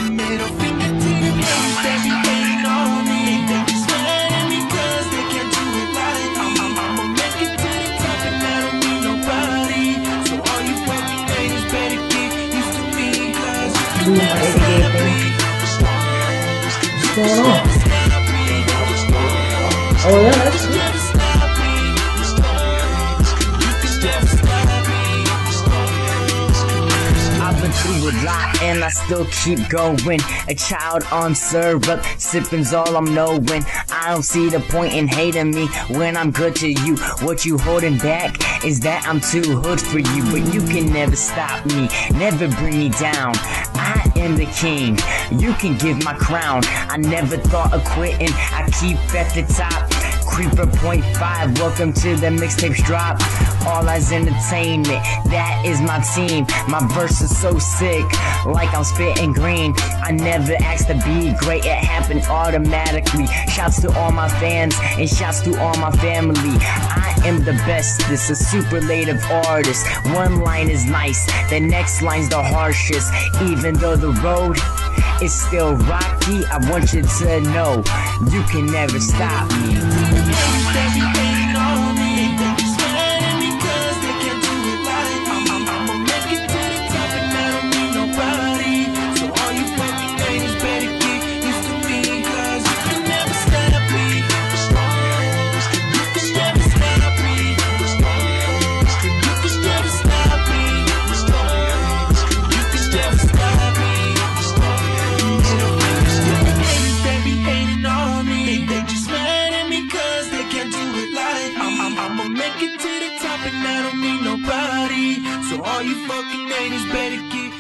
Middle finger to the haters that be hating on me. They just mad at me cause they can't do it like me. I'ma make it to the top and I don't need nobody. So all you fucking haters better get used to me, cause you can never stop me. What's going on? Oh yeah, that's good. I've been through a lot and I still keep going. A child on syrup, sipping's all I'm knowing. I don't see the point in hating me when I'm good to you. What you holding back is that I'm too hood for you. But you can never stop me, never bring me down. I am the king, you can give my crown. I never thought of quitting, I keep at the top. Creeper .5, welcome to the mixtapes drop. All eyes entertainment, that is my team. My verse is so sick, like I'm spitting green. I never asked to be great, it happened automatically. Shouts to all my fans and shouts to all my family. I am the bestest, a superlative artist. One line is nice, the next line's the harshest. Even though the road is still rocky, I want you to know you can never stop me. They be hating on me. They just mad at me cause they can't do it like me. I'ma make it to the top and I don't need nobody. So all you fucking haters better get used to me, cause you can never stop me. You can never stop me. You can never stop me. You can never stop me. Haters, they be hating on me. They just mad at me cause they can't do it like me. I'ma make it to the top and I don't need nobody. So all you fucking haters better get